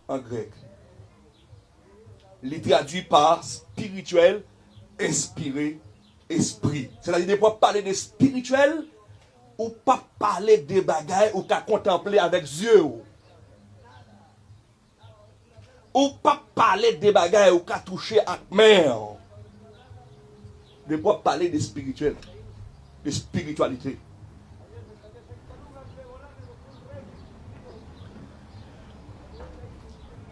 en grec. Il traduit par spirituel, inspiré, esprit. C'est-à-dire, des fois, parler de spirituel, ou pas parler des bagailles, ou qu'à contempler avec yeux. Ou pas parler des bagailles, ou qu'à toucher avec main. Des fois, parler de spirituel, de spiritualité.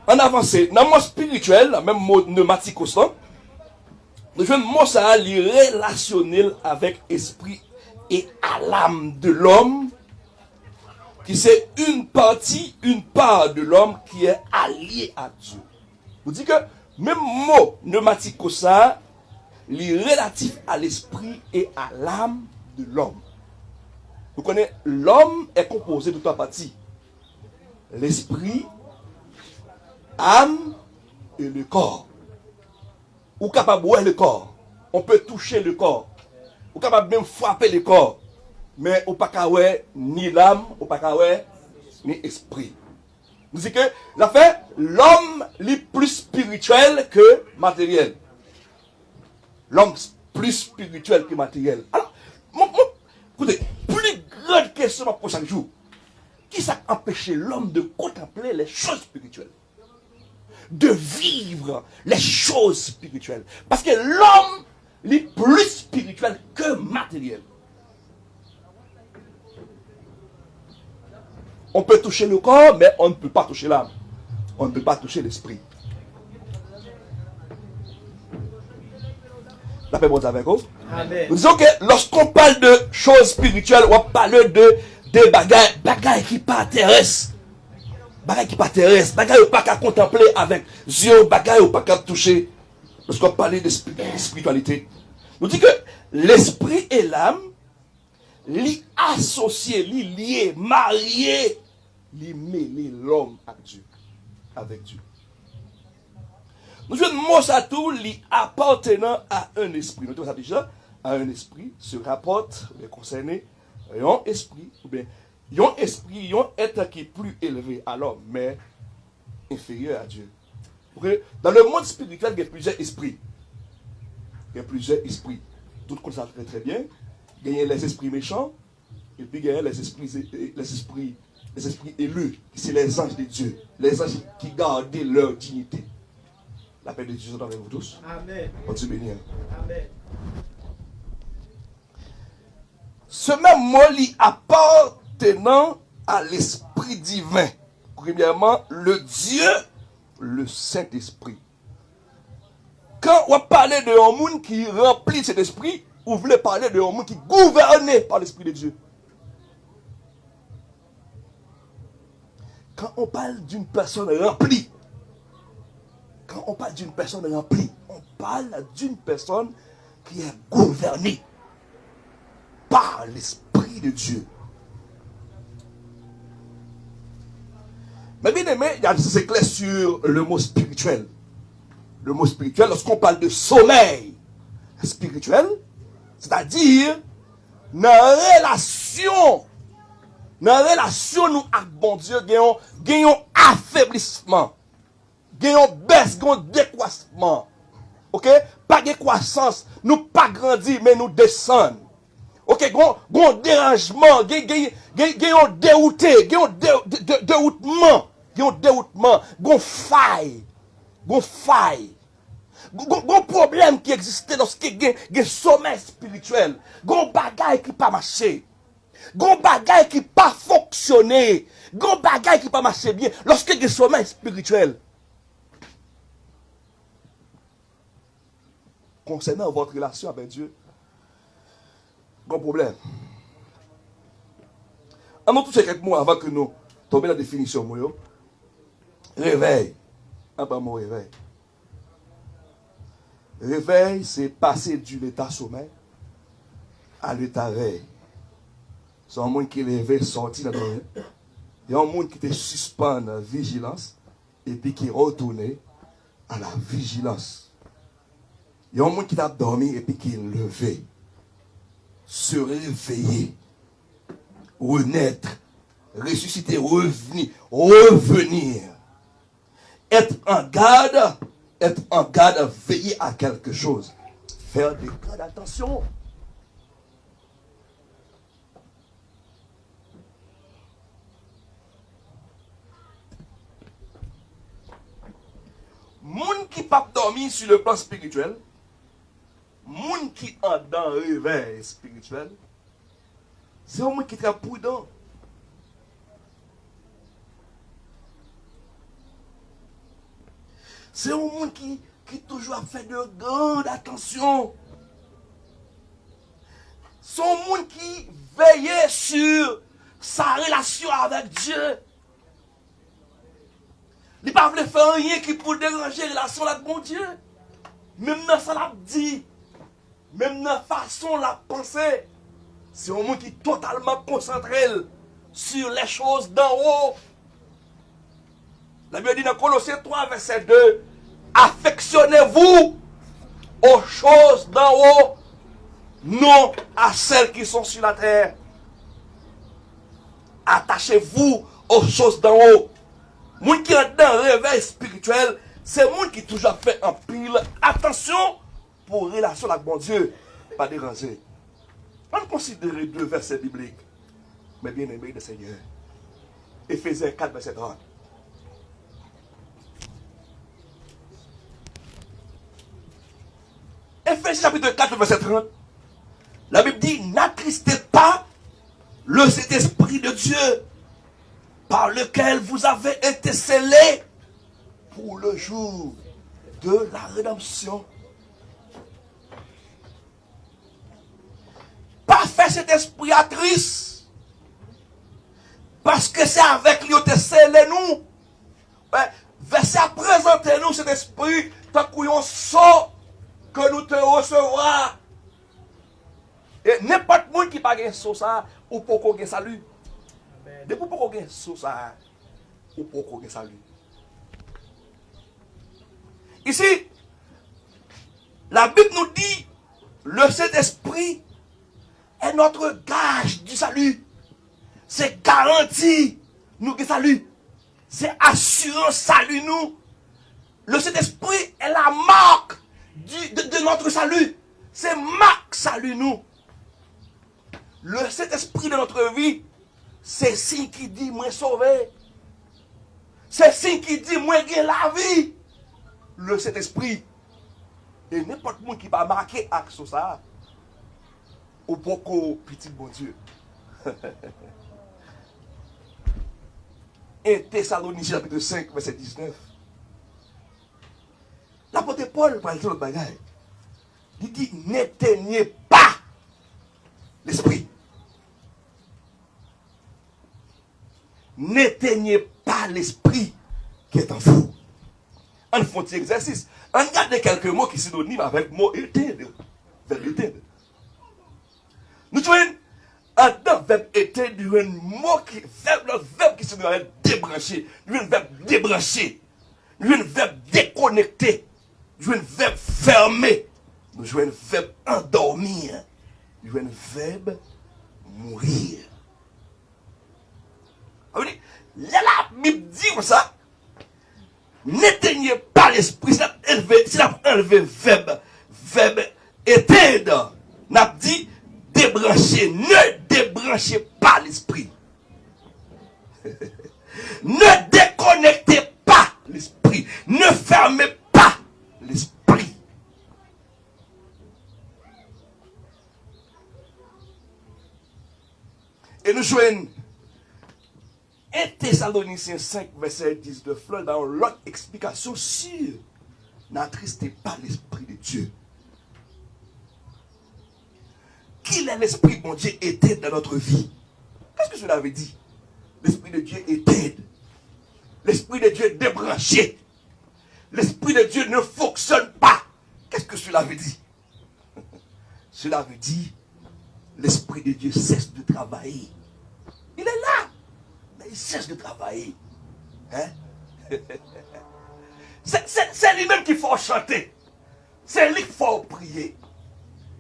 En avancé, dans le mot spirituel, même mot pneumatikos, nous jouons le mot ça, relationnel avec esprit et à l'âme de l'homme, qui c'est une part de l'homme qui est alliée à Dieu. Vous dites que même mot pneumatikos ça, relatif à l'esprit et à l'âme de l'homme. Vous connaissez, l'homme est composé de trois parties. L'esprit, âme et le corps. Ou capable de voir le corps. On peut toucher le corps. Ou capable même frapper le corps. Mais on pas qu'à ni l'âme, on pas qu'à ni esprit. Vous dites que la fait, l'homme est plus spirituel que matériel. L'homme plus spirituel que matériel. Alors, écoutez, plus grande question pour chaque jour. Qui ça empêche l'homme de contempler les choses spirituelles? De vivre les choses spirituelles. Parce que l'homme est plus spirituel que matériel. On peut toucher le corps, mais on ne peut pas toucher l'âme. On ne peut pas toucher l'esprit. La paix est avec vous. Nous disons que lorsqu'on parle de choses spirituelles, on parle de bagailles qui pas intéressent. Bagaille qui pas terrestre, bagaille ou pas qu'à contempler avec yeux, bagaille ou pas qu'à toucher. Lorsqu'on parle de spiritualité, nous dit que l'esprit et l'âme, li associés, li liés, mariés, li mêlés l'homme avec Dieu. Nous jouons mot ça tout, li appartenant à un esprit. Nous disons ça déjà, à un esprit se rapporte, ou bien concerné, un esprit, ou bien un esprit, un être qui est plus élevé à l'homme, mais inférieur à Dieu. Dans le monde spirituel, il y a plusieurs esprits. Il y a plusieurs esprits. Tout le monde sait très bien. Il y a les esprits méchants, et puis il y a les esprits élus, c'est les anges de Dieu. Les anges qui gardent leur dignité. La paix de Dieu est avec vous tous. Amen. On Dieu béni. Amen. Ce même mot lui appartenant à l'esprit divin. Premièrement, le Dieu, le Saint-Esprit. Quand on parle de un monde qui remplit cet esprit, vous voulez parler de un monde qui est gouverné par l'Esprit de Dieu. Quand on parle d'une personne remplie, on parle d'une personne qui est gouvernée par l'Esprit de Dieu. Mais bien aimé, il y a c'est clair sur le mot spirituel. Le mot spirituel, lorsqu'on parle de sommeil spirituel, c'est-à-dire dans la relation nous avec bon Dieu, gagnons affaiblissement, gagnons baisse, gagnons décroissement. Ok? Pas de croissance, nous pas grandir, mais nous descendre. Ok? Gagnons dérangement, gagnons dérouté, gagnons déroutement, gagnons faille. Gon problème qui existait lorsqu'il y a un sommeil spirituel. Gon bagaille qui pas marché. Gon bagaille qui pas fonctionné. Gon bagaille qui pas marché bien. Lorsqu'il y a un sommeil spirituel. Concernant votre relation avec Dieu, gon problème. On touche quelques mots avant que nous tombions dans la définition. Réveil. Un bon mot réveil. Réveil, c'est passer de l'état sommeil à l'état réveil. C'est un monde qui est réveillé, sorti dans le monde. Il y a un monde qui était suspendu dans la vigilance et puis qui est retourné à la vigilance. Il y a un monde qui a dormi et puis qui est levé. Se réveiller. Renaître. Ressusciter. Revenir. être en garde, veiller à quelque chose. Faire des cas d'attention. Moun qui pas dormi sur le plan spirituel, moun qui en dans réveil spirituel, c'est un monde qui est très prudent. C'est un monde qui toujours fait de grande attention. C'est un monde qui veille sur sa relation avec Dieu. Il ne peut pas faire rien qui pour déranger la relation avec mon Dieu. Même dans ça l'a dit, même dans la façon la penser, c'est un monde qui est totalement concentré sur les choses d'en haut. La Bible dit dans Colossiens 3, verset 2, affectionnez-vous aux choses d'en haut, non à celles qui sont sur la terre. Attachez-vous aux choses d'en haut. Moun qui est dans un réveil spirituel, c'est moun qui toujours fait un pile attention pour relation avec mon Dieu, pas déranger. On considère deux versets bibliques, mais bien aimés de Seigneur. Éphésiens 4, verset 30. Éphésiens chapitre 4, verset 30. La Bible dit, n'attristez pas le Saint-Esprit de Dieu, par lequel vous avez été scellés pour le jour de la rédemption. Pas faire cet esprit à triste, parce que c'est avec lui que scellé nous. Verset à présenter nous cet esprit, tant qu'on sort que nous te recevoir. Et n'importe qui qui n'a pas de ça, ou pour qu'on ait salut. Depuis pour qu'on ait ça, ou pour qu'on ait salut. Ici, la Bible nous dit, le Saint-Esprit est notre gage du salut. C'est garanti, nous qui salut. C'est assurance salut nous. Le Saint-Esprit est la marque de notre salut. C'est marque salut nous. Le Saint-Esprit de notre vie, c'est signe qui dit moi sauvé. C'est signe qui dit moi gagne la vie. Le Saint-Esprit. Et n'importe qui qui va marquer avec ça, ou beaucoup petit bon Dieu. Et Thessaloniciens chapitre 5, verset 19. L'apôtre Paul, par exemple, bagaille, il dit, n'éteignez pas l'esprit. N'éteignez pas l'esprit qui est en vous. On fait un exercice. On regarde quelques mots qui sont synonymes avec le mot éteindre. Verbe éteindre. Nous trouvons un verbe éteindre, un mot qui verbe qui se doit débrancher. Un verbe débrancher. Un verbe déconnecter. Un verbe fermer. Nous jouons un verbe endormir. Nous jouons un verbe mourir. La Bible dit comme ça, n'éteignez pas l'esprit, c'est la enlevé verbe éteindre. N'a dit débrancher, ne débranchez pas l'esprit. Ne déconnectez pas l'esprit, ne fermez pas l'esprit. Et nous jouons 1 Thessaloniciens 5, verset 19, dans l'autre explication sur n'attristez pas l'esprit de Dieu. Qu'il est l'esprit, mon Dieu, éteint dans notre vie. Qu'est-ce que cela veut dire? L'esprit de Dieu éteint. L'esprit de Dieu est débranché. L'esprit de Dieu ne fonctionne pas. Qu'est-ce que cela veut dire? Cela veut dire l'esprit de Dieu cesse de travailler. Il est là. Il cesse de travailler. Hein? C'est lui-même qu'il faut chanter. C'est lui qu'il faut prier.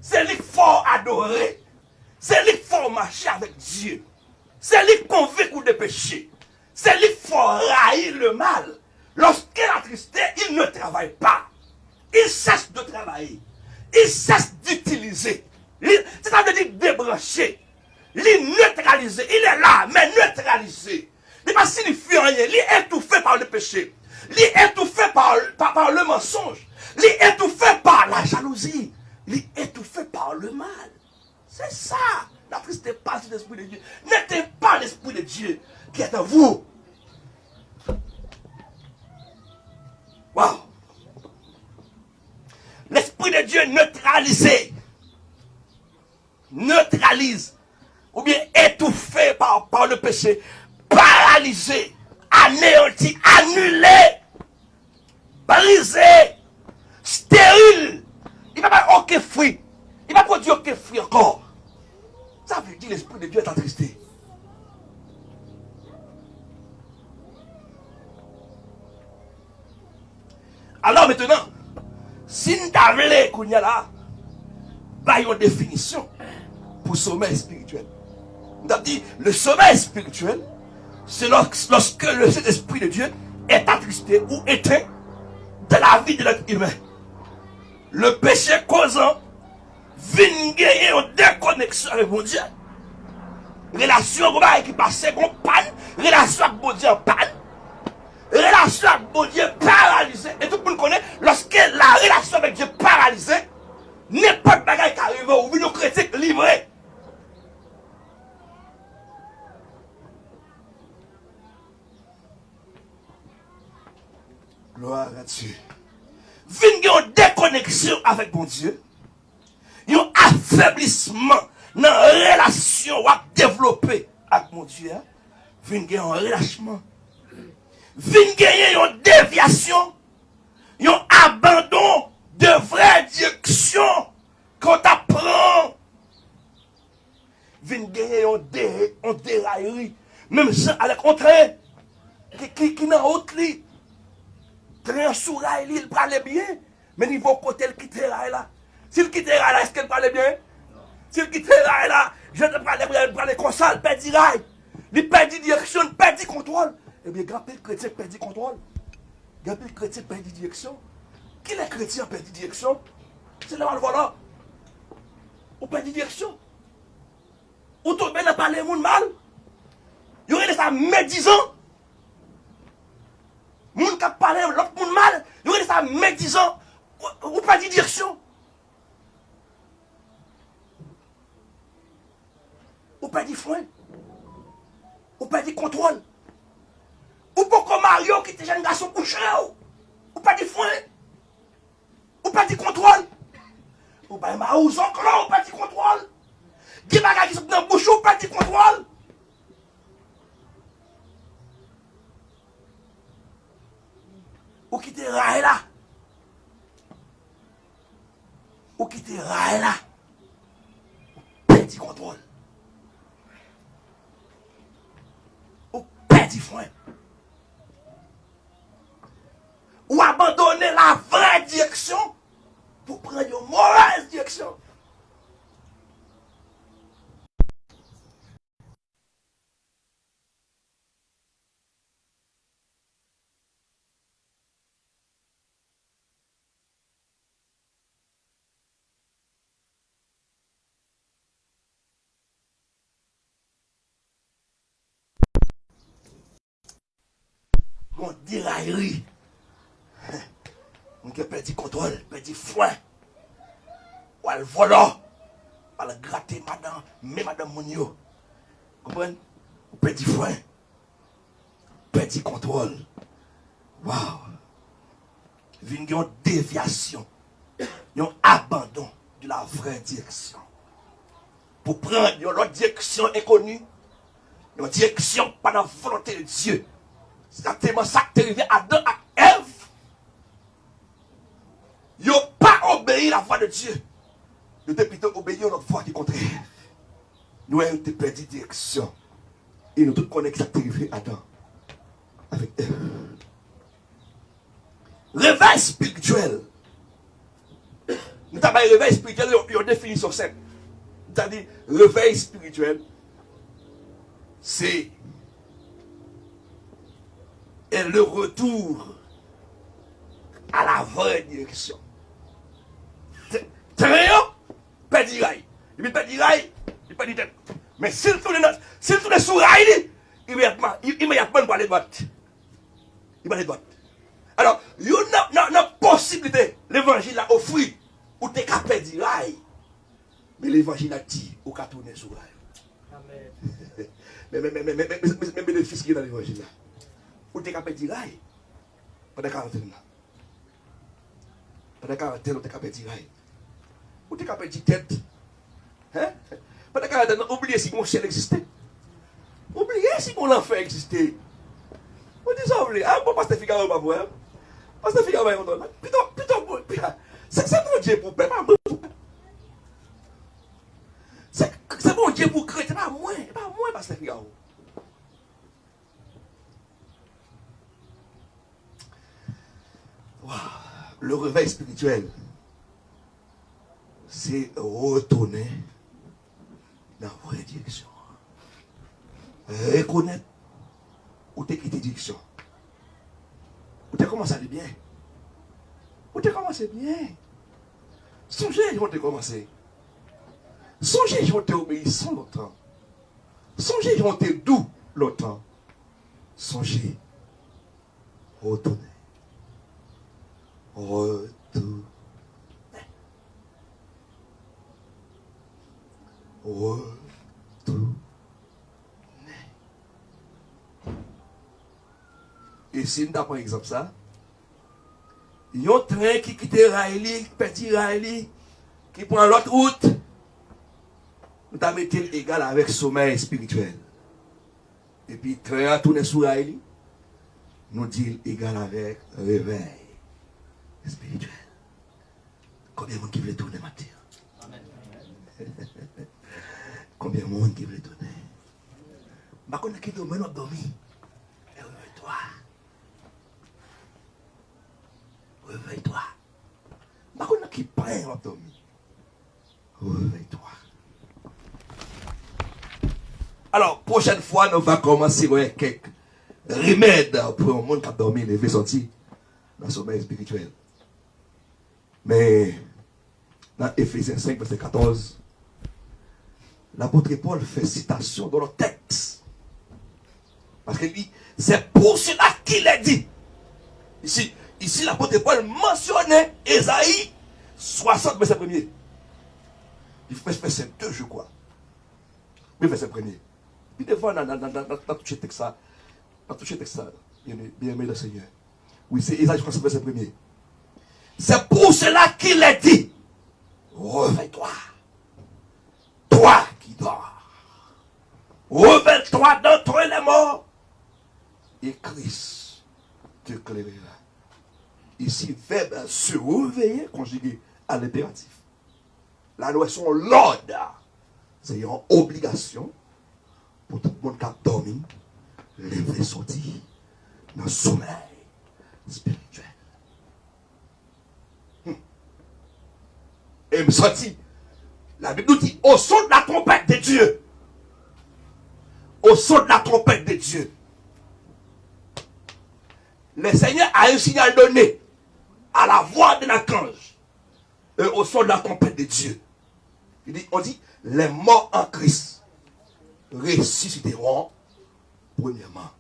C'est lui qu'il faut adorer. C'est lui qu'il faut marcher avec Dieu. C'est lui qui convainc des péchés. C'est lui qu'il faut railler le mal. Lorsqu'il est attristé, il ne travaille pas. Il cesse de travailler. Il cesse d'utiliser. C'est ça veut dire débrancher. Il neutraliser. Il est là, mais neutralisé. Il n'est pas signifié rien. Il est étouffé par le péché. Il est étouffé par le mensonge. Il est étouffé par la jalousie. Il est étouffé par le mal. C'est ça. N'attristez pas sur l'Esprit de Dieu. N'était pas l'Esprit de Dieu qui est en vous. Waouh. L'Esprit de Dieu neutralise, ou bien étouffé par le péché, paralysé, anéanti, annulé, brisé, stérile. Il ne va pas aucun fruit. Il ne va pas produire aucun fruit encore. Ça veut dire l'Esprit de Dieu est attristé. Alors maintenant, si nous avons qu'on y a là, bah, il y a une définition pour sommeil spirituel. Nous avons dit, le sommeil spirituel, c'est lorsque le Saint-Esprit de Dieu est attristé ou éteint de la vie de l'être humain. Le péché causant vient gagner une déconnexion avec mon Dieu. Relation qui passe en panne, relation avec mon Dieu en panne, relation avec mon Dieu paralysée. Et tout le monde connaît, lorsque la relation avec Dieu paralysée, n'importe quoi qui arrive, ou vient nos chrétiens livrés. Gloire à Dieu. Vient une déconnexion avec mon Dieu. Un affaiblissement dans la relation à développer avec mon Dieu. Vient un relâchement. Vient une déviation. Un abandon de vraie direction qu'on t'apprend. Vient un déraillerie. Même ça, à la contraire, qui n'a autre lit. Train sous rail, il parle bien, mais il va côté le quitter rail là. S'il quitte rail là, est-ce qu'elle parle bien? S'il quitte rail là, je te parle comme ça, il perd rail. Il perd direction, il perd contrôle. Eh bien, grand père chrétien perd contrôle. Grand père chrétien perd direction. Qui est chrétien perd direction? C'est le mal voilà. On perd direction. Ou tout bien parler monde mal. Il y aurait ça médisant. Moun qui a parlé l'autre monde mal, il y a ça médisant, ou pas de direction. Ou pas de frein. Ou pas de contrôle. Ou pas comme Mario qui était jeune garçon couché. Ou pas de frein. Ou pas de contrôle. Ou pas de maouz encore, ou pas de contrôle. Des bagages qui sont dans le bouche, ou pas de contrôle. Ou qui te raille là. Ou qui te raille là. Petit contrôle. Ou petit frein. Ou abandonner la vraie direction pour prendre une mauvaise direction. Mon déraillerie. On a perdu contrôle, perdu foin. Ou elle volant. Ou elle gratter madame, mais madame Mounio. Comprenez? Ou perdu foin. Perdu contrôle. Waouh. Vine une déviation. Un abandon de la vraie direction. Pour prendre une autre direction inconnue. Une direction pas dans la volonté de Dieu. C'est tellement ça qui est arrivé à Adam et Ève. Ils n'ont pas obéi la voix de Dieu. Ils ont plutôt obéi à notre voix qui est contraire. Nous avons perdu direction. Et nous tous connaissons ça qui est arrivé à Adam avec Ève. Réveil spirituel. Nous avons un réveil spirituel, il y a une définition simple. C'est-à-dire, réveil spirituel, c'est le retour à la vraie direction. Train, perdit rail. Il perdit rail, il perdit tête. Mais s'il tourne sous rail, immédiatement, pour aller droite. Il va aller droite. Alors, il y a une possibilité, l'évangile a offert, ou t'es capable de rail. Mais l'évangile a dit, ou qu'à tourner sous rail. Amen. Mais bénéfice qui est dans l'évangile là. Ou t'es capable de rail. Pendant 40 ans. Pendant 40 ans, ou t'es capable de rail. Ou t'es capable de tête. Hein? Pendant 40 ans, oubliez si mon ciel existait. Oubliez si mon enfer existait. On dit ça, oubliez. Ah bon, Pasteur Figaro, pas pour. Pasteur Figaro, pas pour. Putain, c'est bon Dieu pour peur, pas moi. C'est bon Dieu pour créer, pas moi, Pasteur Figaro. Wow. Le réveil spirituel, c'est retourner dans la vraie direction. Reconnaître où tu quitté direction. Où tu commencé à aller bien. Où tu commencé bien. Songez, où tu commencé. Songez, où tu obéissant longtemps. Songez, où tu doux longtemps. Songez, retourner. Retourner. Retourner. Et si nous avons par exemple ça, il y a un train qui quitte Riley, petit Riley, qui prend l'autre route, nous avons mis égal avec sommeil spirituel. Et puis, le train a tourné sur Riley, nous dit égal avec réveil spirituel. Combien de monde qui veut tourner matin? Combien de monde qui veut tourner? Je ne sais pas qui dormit, on dormi. Réveille-toi. Réveille-toi. Je ne sais pas qui prend, on dormi. Réveille-toi. Alors, prochaine fois, nous allons commencer avec quelques remèdes pour un monde qui a dormi, levé, sorti dans le sommeil spirituel. Mais, dans Ephésiens 5, verset 14, l'apôtre Paul fait citation dans le texte. Parce qu'il dit, c'est pour cela qu'il est dit. Ici l'apôtre Paul mentionnait Ésaïe 60, verset 1er. Il fait verset 2, je crois. Mais verset 1er. Puis devant, dans touché texte ça, bien aimé le Seigneur. Oui, c'est Ésaïe 60, verset 1er. C'est pour cela qu'il est dit, réveille-toi, toi qui dors, réveille-toi d'entre les morts, et Christ te éclairera. Ici, verbe se réveiller, conjugué à l'impératif. La loi sont l'ordre, c'est une obligation pour tout le monde qui a dormi, lever, sortir dans le sommeil spirituel. Et me sorti. La Bible nous dit au son de la trompette de Dieu. Au son de la trompette de Dieu. Le Seigneur a un signal donné à la voix de l'archange. Et au son de la trompette de Dieu. On dit les morts en Christ ressusciteront premièrement.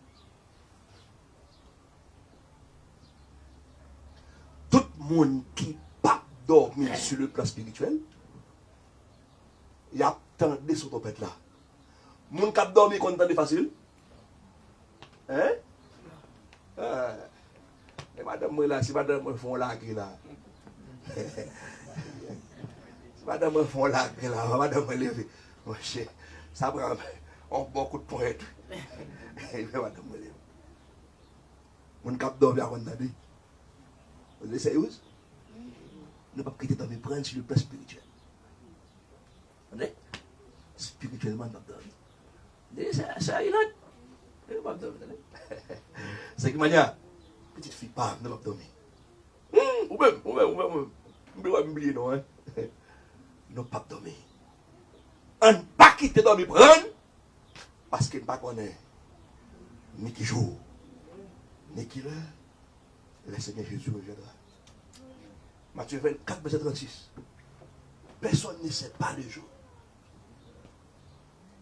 Tout le monde qui dormir sur le plan spirituel, il y a tant de sur ton pète là. Mon cap dormi quand on facile. Hein? Et madame moi là, si madame moi font la là. Si madame moi font la là, madame moi lever. Mon cher, ça prend un bon coup de poing. Et madame moi lever. Mon cap dormi à quand on dit. Vous êtes sérieux? Ne pas quitter ta vie, prendre sur le plan spirituel. Vous voyez? Spirituellement, nous dormir. Ça, il a. Nous dormir. C'est que manière, petite fille, pas, nous dormir. Ou même, nous ne pas oublier, non, hein. Nous pas dormir. On ne pas quitter dormir, prendre, parce qu'il ne pas connaît ni qui jour, ni qui l'heure. Le Seigneur Jésus reviendra. Matthieu 24, verset 36. Personne ne sait pas le jour,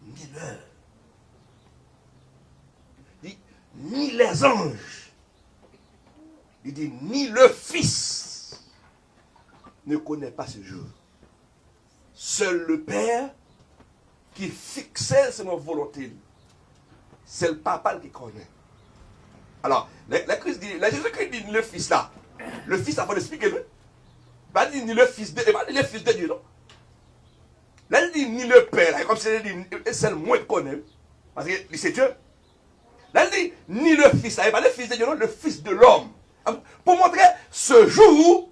ni l'heure, ni les anges. Il dit, ni le Fils ne connaît pas ce jour. Seul le Père qui fixait son volonté. C'est le papa qui connaît. Alors, Jésus-Christ dit le Fils là. Le Fils, avant d'expliquer le. Il va dire ni le Fils de Dieu. Il va dire le Fils de Dieu, non? Là, il dit ni le Père. Là, comme c'est le moins de connaître. Parce que c'est Dieu. Là, il dit ni le Fils. Là, il va le Fils de Dieu, non, le Fils de l'homme. Pour montrer ce jour,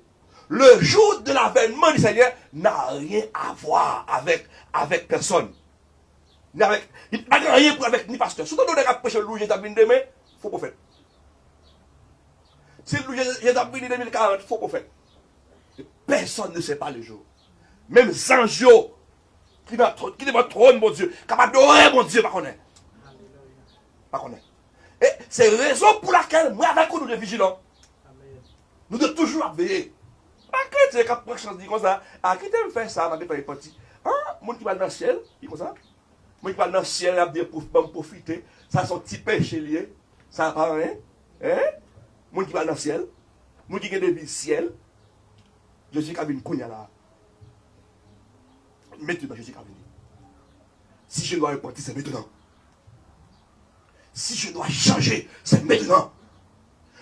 le jour de l'avènement du Seigneur n'a rien à voir avec personne. Il n'a rien pour avec ni pasteur. Surtout nous avons prêché Louis Jésus demain, il faut prophète. Si Louis Jésus 2040, il faut prophète. Personne ne sait pas le jour. Même Zanjo, qui est votre trône, mon Dieu, capable d'adorer mon Dieu, pas connaît. Pas connaît. Et c'est la raison pour laquelle, moi, avec nous, nous sommes vigilants. Nous devons toujours veiller. Pas que tu es capable de chance comme ça. Ah, qui t'aime faire ça, je vais pas petit. Ah, mon qui va dans le ciel, il comme ça. Moi qui va dans le ciel, il va profiter. Ça, son petit péché lié. Ça n'a pas rien. Hein? Moi qui va dans le ciel. Moi qui gagne des vies ciel. Je suis Kavin Kounia là. Maintenant, je suis Kavin. Si je dois repartir, c'est maintenant. Si je dois changer, c'est maintenant.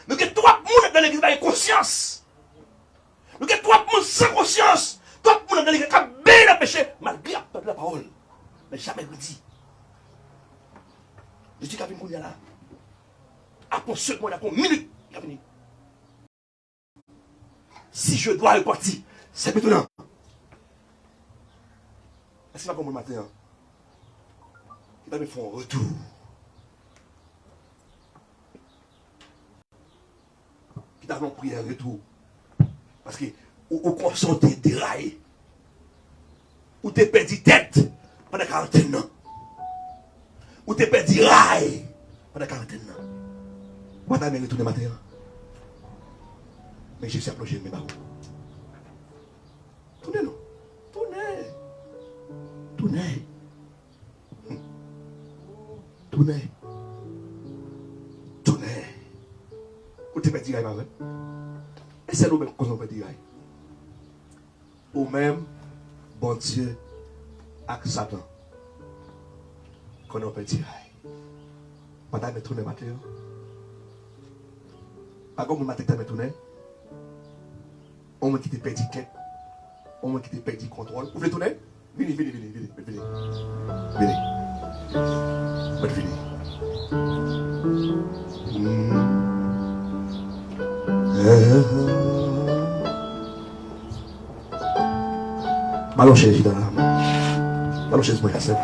Nous avons trois personnes dans l'église avec conscience. Nous avons trois personnes sans conscience. Trois personnes dans l'église qui ont bien péché, malgré la parole. Mais jamais le dit. Je dis Kavin Kounia là. Après seconde, après minute, il a fini. Si je dois repartir, c'est maintenant. Est-ce que c'est pas comme le matin? Il va me faire un retour. Qui t'a prié un retour. Parce que au consenti déraillé. Ou t'es perdu tête pendant 40 ans. Ou t'es perdu rail pendant 40 ans. Moi, t'as même retourné matin. Mais je suis approché de mes barreaux. Tournez, non? Tournez. Tournez. Tournez. Tournez. Ou t'es perdu rail, ma vraie? Et c'est nous-mêmes qu'on peut dire. Ou même, bon Dieu, avec Satan, qu'on peut dire. Pas t'as tourné matin. Pas comme matin t'as tourné. On m'a quitté perdu quête. On m'a quitté perdu contrôle. Vous voulez tourner? Venez. Venez. Ballon chez Gida. Ballon chez moi, Kassem.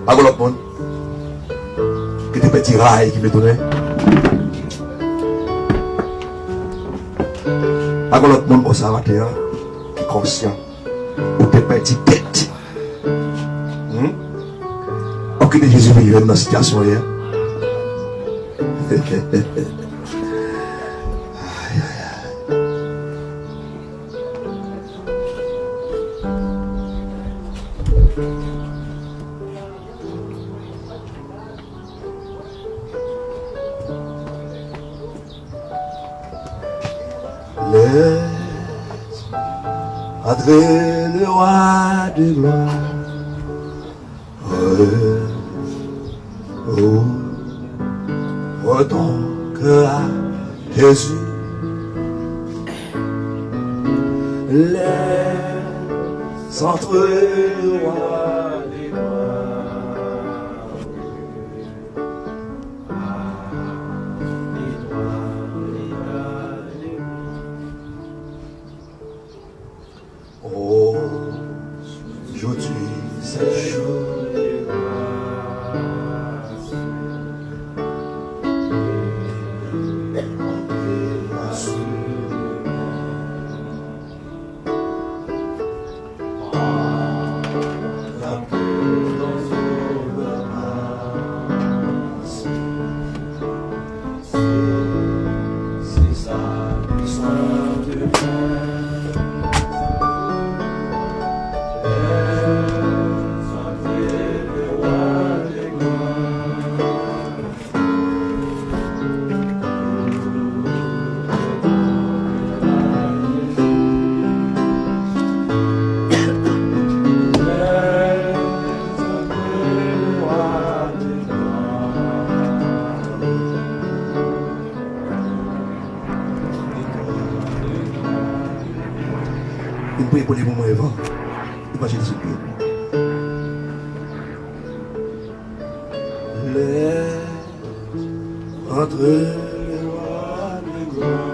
Ballon l'autre monde. Que des petits rails qui me donnaient. Ballon l'autre monde conservateur. Qui est conscient. Ou des petits têtes. Aucune Jésus vivait dans la situation hier. Adré le roi de gloire. Donc à Jésus, les centres rois des oh, aujourd'hui c'est chaud. pour les moments avant. Imaginez ce que entre les rois des grands.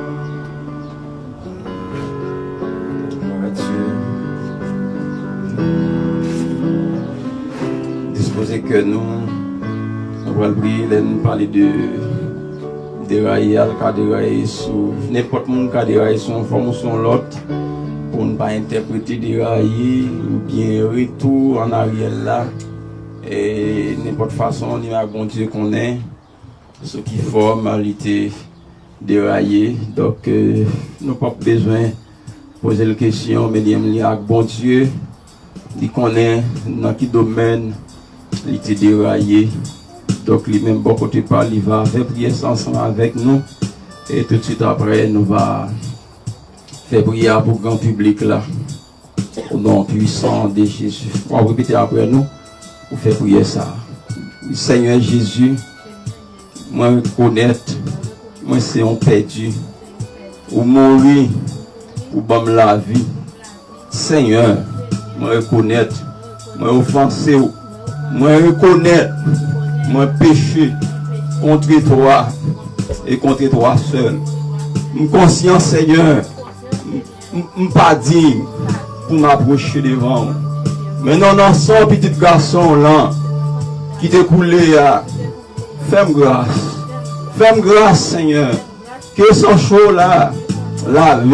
Disposez que nous allons prier, nous parler de dérailler, dérailler sur n'importe qui a déraillé son forme ou son lot pour ne pas interpréter dérailler ou bien retour en arrière là et n'importe façon ni à bon Dieu qu'on est ce qui forme l'été déraillé donc nous pas besoin de poser la question mais il à bon Dieu il connaît dans quel domaine il était déraillé. Donc, lui-même, bon côté par, il va faire prier ensemble avec nous. Et tout de suite après, nous va faire prier pour le grand public là. Au nom puissant de Jésus. On va répéter après nous pour faire prier ça. Seigneur Jésus, moi, reconnaître, moi, c'est un perdu. Ou mourir pour bomber la vie. Seigneur, moi, reconnaître, moi, offenser. Moi reconnaître mon péché contre toi et contre toi seul. Je suis conscient, Seigneur, je ne suis pas digne pour m'approcher devant. Mais non, son petit garçon là qui t'est coulé, fais-moi grâce. Fais-moi grâce, Seigneur. Que son chaud là, lave,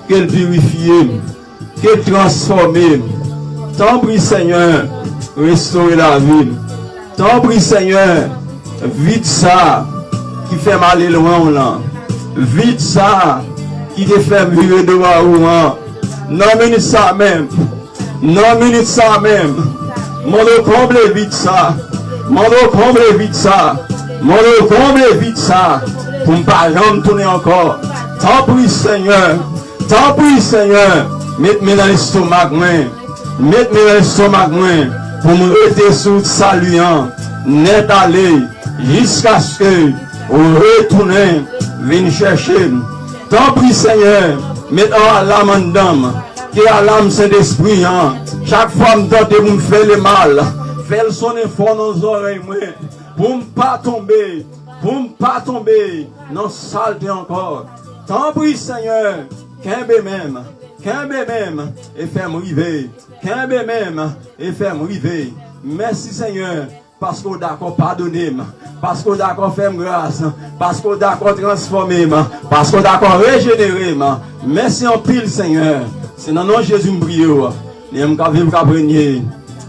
qu'elle purifie, qu'elle transforme. T'en prie, Seigneur. Restaurer la vie. T'en prie, Seigneur, vite ça qui fait mal loin là. Vite ça qui te fait vivre devant ou là. Non, minute ça même. Non, minute ça même. Mon comble vite ça. Mon comble vite ça. Mon comble vite ça. Pour ne pas jamais tourner encore. T'en prie, Seigneur. T'en prie, Seigneur. Mets-moi dans l'estomac, moi. Mets-moi dans l'estomac, moi. Pour me rester sous saluant, net aller, jusqu'à ce que vous retournez, venez chercher. Tant pis, Seigneur, mettons à l'âme en dame, qui à l'âme Saint-Esprit, chaque fois que vous me faites le mal, faites son effort dans nos oreilles, pour ne pas tomber, non saleté encore. Tant pis, Seigneur, qu'un même. Et faire m'arriver. Qu'un même et faire m'arriver. Merci Seigneur. Parce qu'on d'accord pardonner. Parce qu'on d'accord faire grâce. Parce qu'on d'accord transformer. Parce qu'on d'accord régénérer. Merci en pile Seigneur. C'est dans le nom de Jésus me prie. Et me vivre à brigner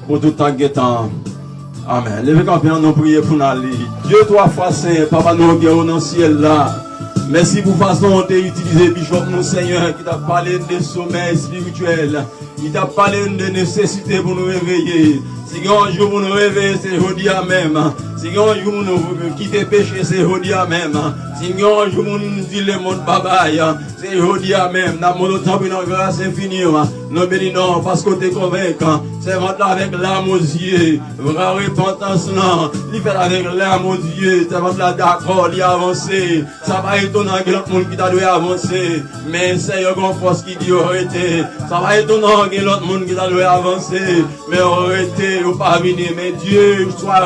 pour tout temps que temps. Amen. Levez quand nous prier pour nous aller. Dieu 3 fois saint. Papa nous guéris dans le ciel là. Merci pour façon de utiliser Bishop mon Seigneur qui t'a parlé de sommeil spirituel. Il t'a parlé de nécessité pour nous réveiller. Si un jour pour nous réveiller, c'est aujourd'hui même. Si un jour pour nous quitter péché, c'est aujourd'hui même. Si un jour pour nous dire le monde babaye, c'est aujourd'hui même. Nous avons temps pour notre grâce infinie. Nous bénissons parce qu'on est convaincant. C'est maintenant avec l'âme aux yeux. Vraie repentance, non. Il fait avec l'âme aux yeux. C'est maintenant d'accord, il a avancé. Ça va étonnant que l'autre monde qui t'a dû avancer. Mais c'est une force qui dit arrêtez. Ça va étonnant que l'autre monde qui t'a dû avancer. Mais arrêtez, ou pas venir. Mais Dieu, soit.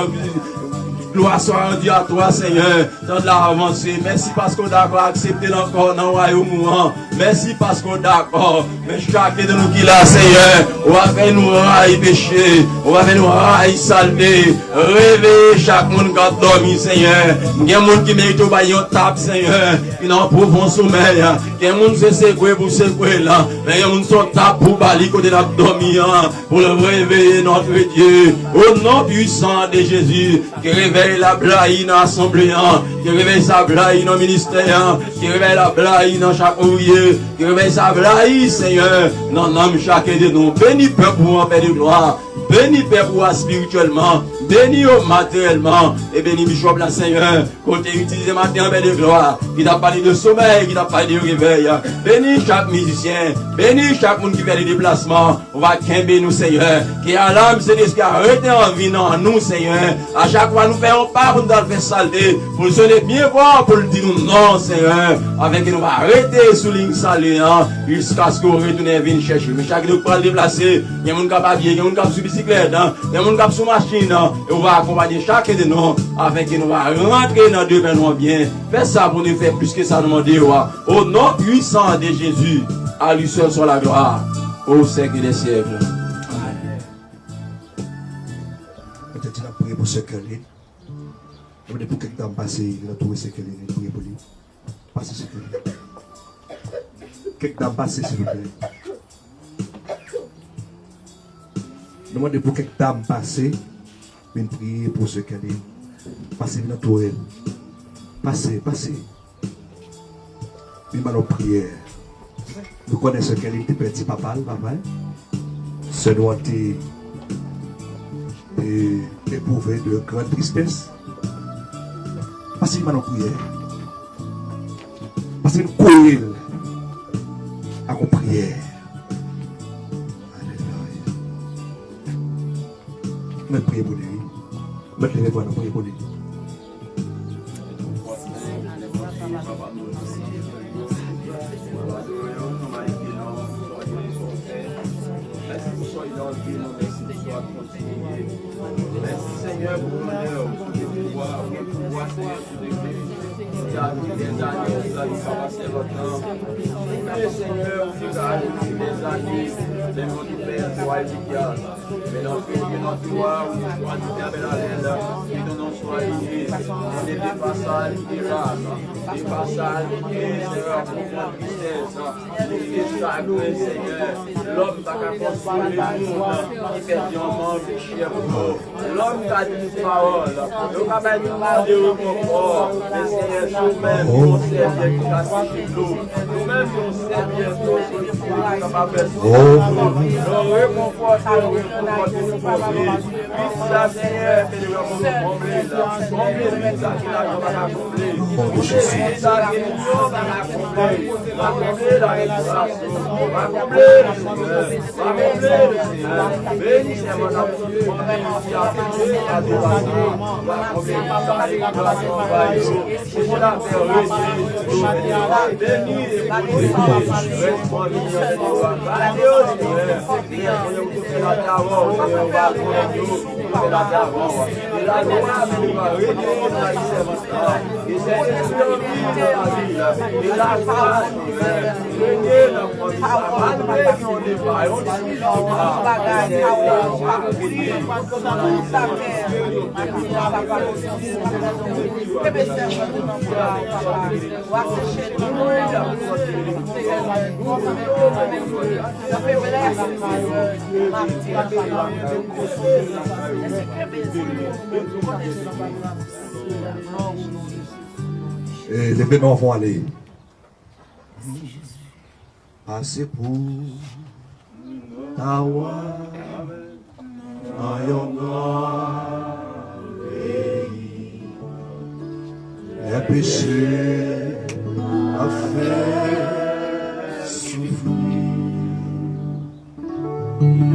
Gloire soit rendue à toi, Seigneur. Dans l'avancée. Merci parce qu'on d'accord accepté encore dans le royaume. Merci parce qu'on d'accord. Mais chacun de nous qui l'a, Seigneur, on va faire nous railler péché. On va faire nous railler saleté. Réveiller chaque monde qui a dormi, Seigneur. Il y a des gens qui méritent au baillon table, Seigneur. Qui n'ont pas profond sommeil. Il y a des gens qui se secouent pour secouer là. Mais il y a des gens qui sont table pour balayer côté de la dormi. Pour le réveiller notre Dieu. Au nom puissant de Jésus. Qui réveille la blague dans l'assemblée, qui réveille sa blague dans le ministère, qui réveille la blague dans chaque ouvrier, qui réveille sa blague, Seigneur, dans l'homme chacun de nous. Bénis Père pour un Père de gloire, bénis Père pour spirituellement, Bénis matériellement. Et bénis Bishop la Seigneur. Côté utilisé matin, ben de gloire. Qui t'a parlé de sommeil, qui t'a parlé de réveil. Bénis chaque musicien. Bénis chaque monde qui fait des déplacements. On va quimber nous, Seigneur. Qui a l'âme, c'est ce qui a arrêté en vie dans nous, Seigneur. À chaque fois, nous faisons pas pour nous faire salver. Pour nous sonner bien voir, pour le dire non, Seigneur. Avec nous va arrêter sous ligne salée, jusqu'à ce qu'on retourne et vienne chercher. Mais chaque nous peut déplacer. Il y a des gens qui sont à pied, il y a des gens qui sont sur bicyclette, il y a des gens qui sont sur machine. Et on va accompagner chacun de nous. Avec nous va rentrer dans deux nous bien. Fais ça pour nous faire plus que ça nous demander. Au nom puissant de Jésus, à lui seul soit la gloire. Au siècle des siècles. Amen. Peut-être qu'il a prié pour ce qu'elle est. On est pour quelques temps passé, il a trouvé ce qu'elle est. Il a prié pour lui. Passez ce qu'elle est. Quelques temps passé, s'il vous plaît. Demandez pour quelques temps passé, une prière pour ce qu'elle est. Passez dans tout elle. Passez. Une bonne prière. Nous connaissons qu'elle était petit papa. Ce nous a été éprouvé de grande tristesse. Passez une bonne prière. Passez une courrier à la prière. Alléluia. Je prie pour lui. Je prie pour lui. Merci Seigneur pour l'honneur, pour le pouvoir, Seigneur, pour les années, vous avez passé votre temps. Mais Seigneur, vous avez les années, les mots du Père, toi et Dieu. Mais l'enfant que notre gloire, vous choisissez bien la laine, qui nous en soit lié. On est des passages qui dérapent, des passages qui Seigneur, pour la tristesse, qui chagrin, Seigneur. L'homme qui a construit le monde, qui fait diamant, qui cher pour nous. L'homme qui a dit une parole, le travail du monde de reconfort, mais Seigneur, nous-mêmes, nous servir qui a séché l'eau. Nous-mêmes, nous servir qui a fait nous réconforter, nous pauvres. Ça, Seigneur, que nous avons comblé, ça qui n'a pas comblé. Ça qui nous a comblé, va combler la restauration, va combler le Seigneur, va combler le Seigneur. Bénissez mon absolu, qui a fait l'adoration, va combler la restauration, c'est la terre béni et Et les bénins vont aller. Passez pour ta voix dans yon grand pays. Les péchés à faire souffrir.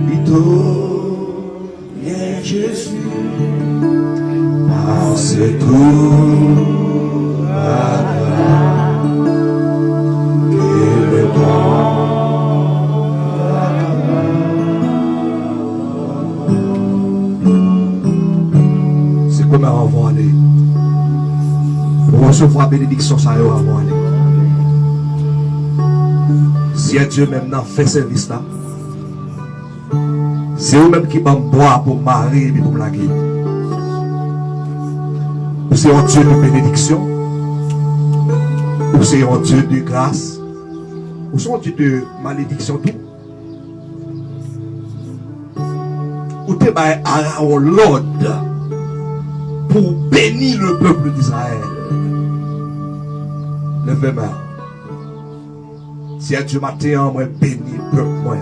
Plutôt bien Jésus, parce tout c'est comme avant aller. Pour recevoir bénédiction, ça y est avant aller. Si Dieu maintenant fait service là, c'est vous-même qui va me boire pour me marier et pour me laguer. Ou c'est un Dieu de bénédiction, ou c'est un Dieu de grâce, ou c'est un Dieu de malédiction tout. Ou t'es à l'ordre pour bénir le peuple d'Israël. Levez-moi. Si Dieu matin, moi bénis le peuple,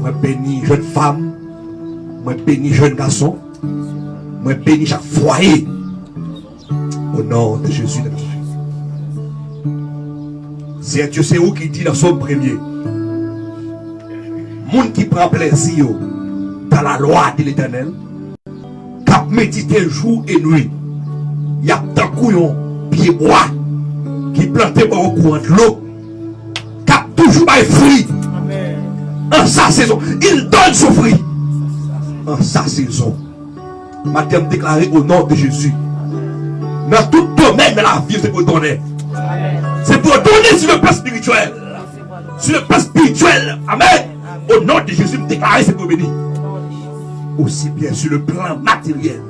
moi bénis jeune femme, Moi bénis jeune garçon. Moi bénis chaque foyer. Au nom de Jésus de Nazareth. C'est Dieu, c'est où qui dit dans son premier. Monde qui prend plaisir dans la loi de l'Éternel, qui a médité jour et nuit. Il y a tant couillon, pied bois, qui planté par au courant de l'eau, qui a toujours pas fruit. En sa saison, il donne son fruit. En sa saison. Matin déclaré au nom de Jésus. Dans tout domaine de la vie, c'est pour donner. C'est pour donner sur le plan spirituel. Sur le plan spirituel. Amen. Au nom de Jésus, me déclarer, c'est pour bénir. Aussi bien sur le plan matériel.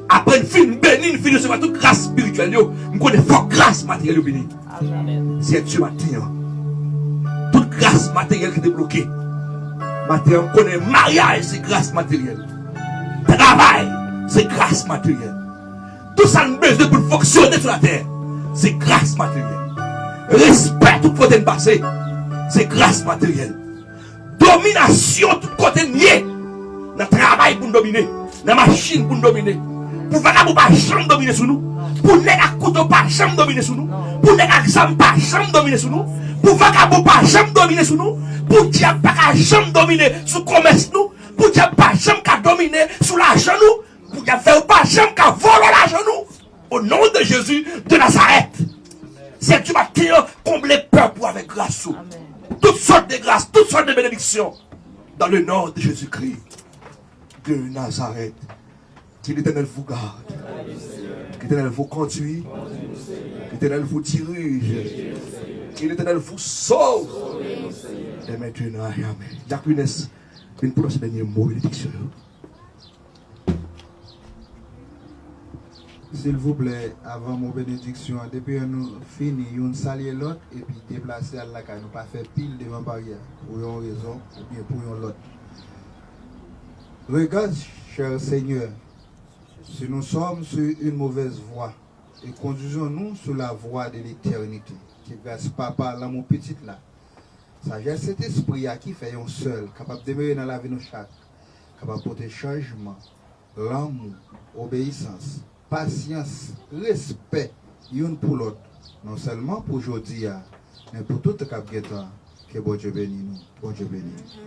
Après une fin bénie, une fin de recevoir toute grâce spirituelle. Je connais fort grâce matérielle bénie. C'est Dieu matin. Toute grâce matérielle qui est bloquée. Matin, on connaît mariage, c'est grâce matérielle. Travail, c'est grâce matérielle. Tout ça nous besoin pour fonctionner sur la terre. C'est grâce matérielle. Respect tout côté passé. C'est grâce matérielle. Domination tout côté nié. Dans le travail pour nous dominer. Dans la machine pour nous dominer. Pour vagabond pas jamais dominer sur nous. Pour les à couteau pas jamais dominer sur nous. Pour les à examen pas jamais dominer sur nous. Pour vagabond pas jamais dominer sur nous. Pour diable pas jamais dominer sur le commerce nous. Pour diable pas jamais dominer sur l'argent nous. Pour diable faire pas jamais voler l'argent nous. Au nom de Jésus de Nazareth. C'est tu vas combler le peuple avec grâce. Toutes sortes de grâces, toutes sortes de bénédictions. Dans le nom de Jésus-Christ de Nazareth. Que l'Éternel vous garde. Que l'Éternel vous conduit. Que l'Éternel vous dirige. Que l'Éternel vous sauve. Et maintenant, amen. Jacques Lunes, une pour ce dernier mot bénédiction. S'il vous plaît, avant mon bénédiction, depuis que nous finissons, nous saluons l'autre et puis déplacer à la caille. Nous pas faire pile devant barrière pour une raison ou bien pour une autre. Regarde, cher Seigneur, si nous sommes sur une mauvaise voie et conduisons-nous sur la voie de l'éternité, qui grâce papa, là mon petit là. Sagesse, cet esprit à qui fait un seul, capable de demeurer dans la vie de chaque, capable de porter changement, l'amour, obéissance, patience, respect, une pour l'autre, non seulement pour aujourd'hui, mais pour tout le cap que bon Dieu bénisse nous. Bon Dieu bénisse.